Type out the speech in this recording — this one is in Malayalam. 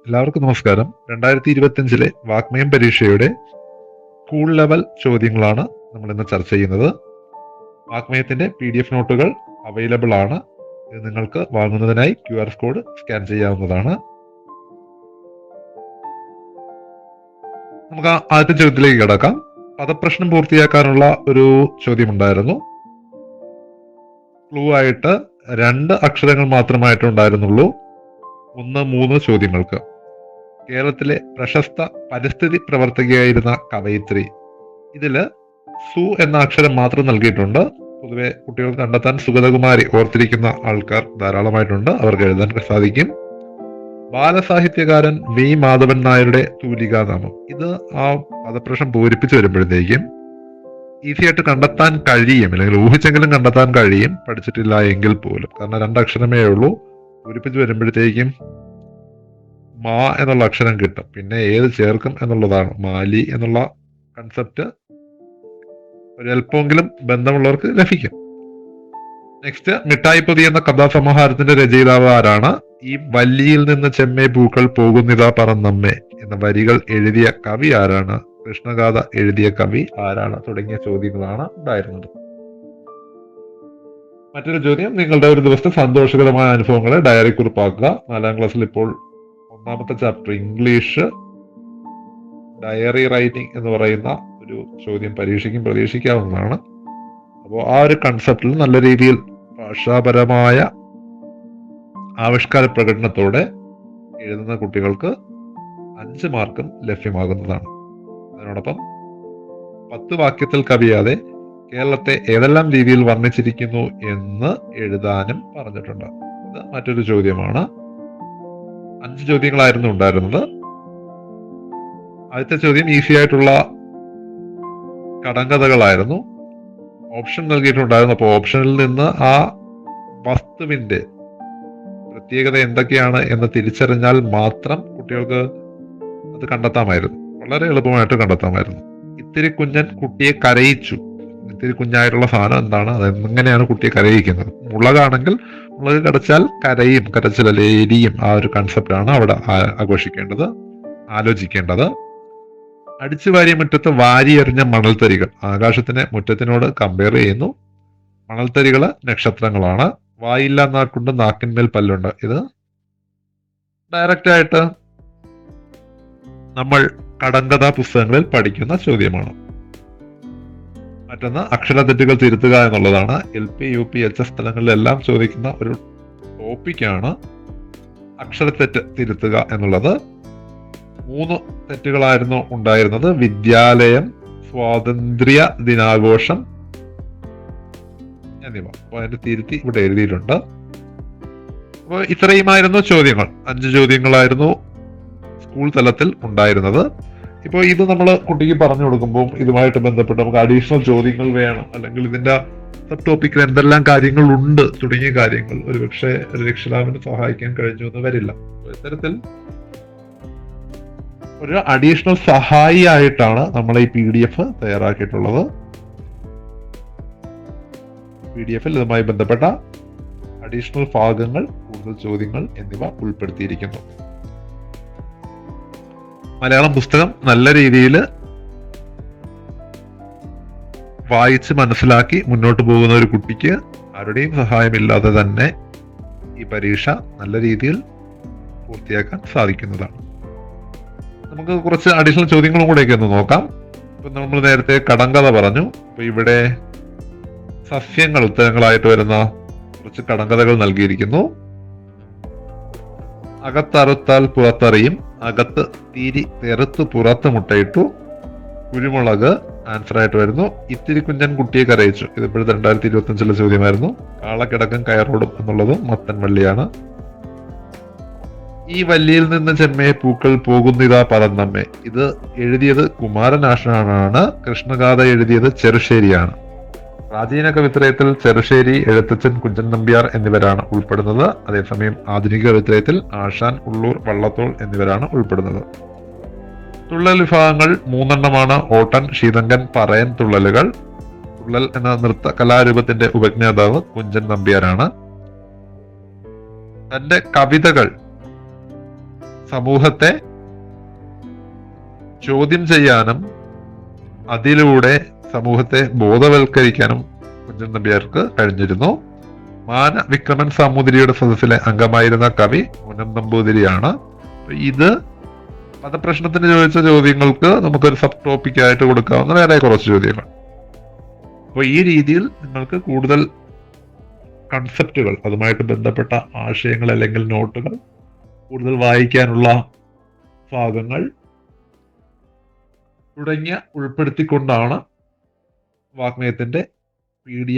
എല്ലാവർക്കും നമസ്കാരം. 2025 വാഗ്മയം പരീക്ഷയുടെ സ്കൂൾ ലെവൽ ചോദ്യങ്ങളാണ് നമ്മൾ ഇന്ന് ചർച്ച ചെയ്യുന്നത്. വാഗ്മയത്തിന്റെ PDF നോട്ടുകൾ അവൈലബിൾ ആണ്. ഇത് നിങ്ങൾക്ക് വാങ്ങുന്നതിനായി QR കോഡ് സ്കാൻ ചെയ്യാവുന്നതാണ്. നമുക്ക് ആദ്യത്തെ ചോദ്യത്തിലേക്ക് കിടക്കാം. പദപ്രശ്നം പൂർത്തിയാക്കാനുള്ള ഒരു ചോദ്യമുണ്ടായിരുന്നു. ക്ലൂ ആയിട്ട് 2 അക്ഷരങ്ങൾ മാത്രമായിട്ടുണ്ടായിരുന്നുള്ളൂ 1-3 ചോദ്യങ്ങൾക്ക്. കേരളത്തിലെ പ്രശസ്ത പരിസ്ഥിതി പ്രവർത്തകയായിരുന്ന കവയിത്രി. ഇതില് സു എന്ന അക്ഷരം മാത്രം നൽകിയിട്ടുണ്ട്. പൊതുവെ കുട്ടികൾ കണ്ടെത്താൻ സുഗതകുമാരി ഓർത്തിരിക്കുന്ന ആൾക്കാർ ധാരാളമായിട്ടുണ്ട്, അവർക്ക് എഴുതാൻ സാധിക്കും. ബാലസാഹിത്യകാരൻ വി മാധവൻ നായരുടെ തൂലികാനാമം. ഇത് ആ പദപ്രശ്നം പൂരിപ്പിച്ചു വരുമ്പോഴത്തേക്കും ഈസി ആയിട്ട് കണ്ടെത്താൻ കഴിയും, അല്ലെങ്കിൽ ഊഹിച്ചെങ്കിലും കണ്ടെത്താൻ കഴിയും, പഠിച്ചിട്ടില്ല എങ്കിൽ പോലും. കാരണം 2 അക്ഷരമേ ഉള്ളൂ. പൂരിപ്പിച്ച് വരുമ്പോഴത്തേക്കും മാ എന്നുള്ള അക്ഷരം കിട്ടും. പിന്നെ ഏത് ചേർക്കും എന്നുള്ളതാണ്. മാലി എന്നുള്ള കൺസെപ്റ്റ് ഒരല്പമെങ്കിലും ബന്ധമുള്ളവർക്ക് ലഭിക്കും. നെക്സ്റ്റ്, മിഠായി പൊതി എന്ന കഥാസമാഹാരത്തിന്റെ രചയിതാവ് ആരാണ്? ഈ വല്ലിയിൽ നിന്ന് ചെമ്മേ പൂക്കൾ പോകുന്നിതാ പറന്നമ്മേ എന്ന വരികൾ എഴുതിയ കവി ആരാണ്? കൃഷ്ണഗാഥ എഴുതിയ കവി ആരാണ്? തുടങ്ങിയ ചോദ്യങ്ങളാണ് ഉണ്ടായിരുന്നത്. മറ്റൊരു ചോദ്യം, നിങ്ങളുടെ ഒരു ദിവസത്തെ സന്തോഷകരമായ അനുഭവങ്ങളെ ഡയറി കുറിപ്പാക്കുക. 4ാം ക്ലാസ്സിൽ ഇപ്പോൾ 1ാമത്തെ ചാപ്റ്റർ ഇംഗ്ലീഷ് ഡയറി റൈറ്റിംഗ് എന്ന് പറയുന്ന ഒരു ചോദ്യം പരീക്ഷയ്ക്കും പ്രതീക്ഷിക്കാവുന്നതാണ്. അപ്പോൾ ആ ഒരു കൺസെപ്റ്റിൽ നല്ല രീതിയിൽ ഭാഷാപരമായ ആവിഷ്കാര പ്രകടനത്തോടെ എഴുതുന്ന കുട്ടികൾക്ക് 5 മാർക്കും ലഭ്യമാകുന്നതാണ്. അതിനോടൊപ്പം 10 വാക്യത്തിൽ കവിയാതെ കേരളത്തെ ഏതെല്ലാം രീതിയിൽ വർണ്ണിച്ചിരിക്കുന്നു എന്ന് എഴുതാനും പറഞ്ഞിട്ടുണ്ട്. ഇത് മറ്റൊരു ചോദ്യമാണ്. 5 ചോദ്യങ്ങളായിരുന്നു ഉണ്ടായിരുന്നത്. ആദ്യത്തെ ചോദ്യം ഈസി ആയിട്ടുള്ള കടങ്കഥകളായിരുന്നു. ഓപ്ഷൻ നൽകിയിട്ടുണ്ടായിരുന്നു. അപ്പോൾ ഓപ്ഷനിൽ നിന്ന് ആ വസ്തുവിന്റെ പ്രത്യേകത എന്തൊക്കെയാണ് എന്ന് തിരിച്ചറിഞ്ഞാൽ മാത്രം കുട്ടികൾക്ക് അത് കണ്ടെത്താമായിരുന്നു. വളരെ എളുപ്പമായിട്ട് കണ്ടെത്താമായിരുന്നു. ഇത്തിരി കുഞ്ഞൻ കുട്ടിയെ കരയിച്ചു. ഇത്തിരി കുഞ്ഞായിട്ടുള്ള സാധനം എന്താണ്? അതെങ്ങനെയാണ് കുട്ടിയെ കരയിക്കുന്നത്? മുളകാണെങ്കിൽ മുളക് കടച്ചാൽ കരയും, കരച്ചിലല്ലേ എരിയും. ആ ഒരു കൺസെപ്റ്റാണ് അവിടെ ആഘോഷിക്കേണ്ടത്, ആലോചിക്കേണ്ടത്. അടിച്ചു വാരിയ മുറ്റത്ത് വാരി എറിഞ്ഞ മണൽത്തരികൾ. ആകാശത്തിനെ മുറ്റത്തിനോട് കമ്പയർ ചെയ്യുന്നു. മണൽത്തരികള് നക്ഷത്രങ്ങളാണ്. വായില്ല നാക്കുണ്ട് നാക്കിന്മേൽ പല്ലുണ്ട്. ഇത് ഡയറക്റ്റ് ആയിട്ട് നമ്മൾ കടങ്കഥാ പുസ്തകങ്ങളിൽ പഠിക്കുന്ന ചോദ്യമാണ്. മറ്റൊന്ന്, അക്ഷരതെറ്റുകൾ തിരുത്തുക എന്നുള്ളതാണ്. LP, UP, HS സ്ഥലങ്ങളിലെല്ലാം ചോദിക്കുന്ന ഒരു ടോപ്പിക്കാണ് അക്ഷരത്തെറ്റ് തിരുത്തുക എന്നുള്ളത്. 3 തെറ്റുകളായിരുന്നു ഉണ്ടായിരുന്നത്. വിദ്യാലയം, സ്വാതന്ത്ര്യ ദിനാഘോഷം എന്നിവ. അപ്പോൾ അതിന്റെ തിരുത്തി ഇവിടെ എഴുതിയിട്ടുണ്ട്. അപ്പോൾ ഇത്രയുമായിരുന്നു ചോദ്യങ്ങൾ. 5 ചോദ്യങ്ങളായിരുന്നു സ്കൂൾ തലത്തിൽ ഉണ്ടായിരുന്നത്. ഇപ്പോൾ ഇത് നമ്മൾ കുട്ടിക്ക് പറഞ്ഞു കൊടുക്കുമ്പോൾ ഇതുമായിട്ട് ബന്ധപ്പെട്ട് നമുക്ക് അഡീഷണൽ ചോദ്യങ്ങൾ വേണം, അല്ലെങ്കിൽ ഇതിന്റെ സബ് ടോപ്പിക്കിൽ എന്തെല്ലാം കാര്യങ്ങളുണ്ട് തുടങ്ങിയ കാര്യങ്ങൾ ഒരുപക്ഷെ ഒരു രക്ഷിതാവിന് സഹായിക്കാൻ കഴിഞ്ഞു എന്ന് വരില്ല. ഇത്തരത്തിൽ ഒരു അഡീഷണൽ സഹായി ആയിട്ടാണ് നമ്മൾ ഈ PDF തയ്യാറാക്കിയിട്ടുള്ളത്. PDF-ൽ ഇതുമായി ബന്ധപ്പെട്ട അഡീഷണൽ ഭാഗങ്ങൾ, കൂടുതൽ ചോദ്യങ്ങൾ എന്നിവ ഉൾപ്പെടുത്തിയിരിക്കുന്നു. മലയാളം പുസ്തകം നല്ല രീതിയിൽ വായിച്ച് മനസ്സിലാക്കി മുന്നോട്ട് പോകുന്ന ഒരു കുട്ടിക്ക് ആരുടെയും സഹായമില്ലാതെ തന്നെ ഈ പരീക്ഷ നല്ല രീതിയിൽ പൂർത്തിയാക്കാൻ സാധിക്കുന്നതാണ്. നമുക്ക് കുറച്ച് അഡീഷണൽ ചോദ്യങ്ങളും കൂടെയൊക്കെ ഒന്ന് നോക്കാം. ഇപ്പൊ നമ്മൾ നേരത്തെ കടങ്കഥ പറഞ്ഞു. അപ്പൊ ഇവിടെ സസ്യങ്ങൾ ഉത്തരങ്ങളായിട്ട് വരുന്ന കുറച്ച് കടങ്കഥകൾ നൽകിയിരിക്കുന്നു. അകത്തറുത്താൽ പുറത്തറിയും, അകത്ത് തീരി തെറുത്ത് പുറത്ത് മുട്ടയിട്ടു. കുരുമുളക് ആൻസർ ആയിട്ട് വരുന്നു. ഇത്തിരി കുഞ്ഞൻ കുട്ടിയെ കരയിച്ചു. ഇത് ഇപ്പോഴത്തെ 2025 ചോദ്യമായിരുന്നു. കാളക്കിടക്കും കയറോടും എന്നുള്ളത് മത്തൻ വള്ളിയാണ്. ഈ വല്ലിയിൽ നിന്ന് ചെമ്മേ പൂക്കൾ പോകുന്നിതാ പറന്നമ്മേ. ഇത് എഴുതിയത് കുമാരനാശാനാണ്. കൃഷ്ണഗാഥ എഴുതിയത് ചെറുശ്ശേരിയാണ്. പ്രാചീന കവിത്രയത്തിൽ ചെറുശ്ശേരി, എഴുത്തച്ഛൻ, കുഞ്ചൻ നമ്പ്യാർ എന്നിവരാണ് ഉൾപ്പെടുന്നത്. അതേസമയം ആധുനിക കവിത്രയത്തിൽ ആശാൻ, ഉള്ളൂർ, വള്ളത്തോൾ എന്നിവരാണ് ഉൾപ്പെടുന്നത്. തുള്ളൽ വിഭാഗങ്ങൾ 3 എണ്ണമാണ്. ഓട്ടൻ, ശീതങ്കൻ, പറയൻ തുള്ളലുകൾ. തുള്ളൽ എന്ന നൃത്ത കലാരൂപത്തിന്റെ ഉപജ്ഞാതാവ് കുഞ്ചൻ നമ്പ്യാരാണ്. തന്റെ കവിതകൾ സമൂഹത്തെ ചോദ്യം ചെയ്യാനും അതിലൂടെ സമൂഹത്തെ ബോധവൽക്കരിക്കാനും കുഞ്ചൻ നമ്പ്യാർക്ക് കഴിഞ്ഞിരുന്നു. മാന വിക്രമൻ സാമൂതിരിയുടെ സദസ്സിലെ അംഗമായിരുന്ന കവി മുനം നമ്പൂതിരിയാണ്. ഇത് പദപ്രശ്നത്തിന് ചോദിച്ച ചോദ്യങ്ങൾക്ക് നമുക്കൊരു സബ് ടോപ്പിക് ആയിട്ട് കൊടുക്കാവുന്ന വേറെ കുറച്ച് ചോദ്യങ്ങൾ. അപ്പോൾ ഈ രീതിയിൽ നിങ്ങൾക്ക് കൂടുതൽ കൺസെപ്റ്റുകൾ, അതുമായിട്ട് ബന്ധപ്പെട്ട ആശയങ്ങൾ അല്ലെങ്കിൽ നോട്ടുകൾ കൂടുതൽ വായിക്കാനുള്ള ഭാഗങ്ങൾ തുടങ്ങിയ ഉൾപ്പെടുത്തിക്കൊണ്ടാണ് വാഗ്മയത്തിന്റെ PDF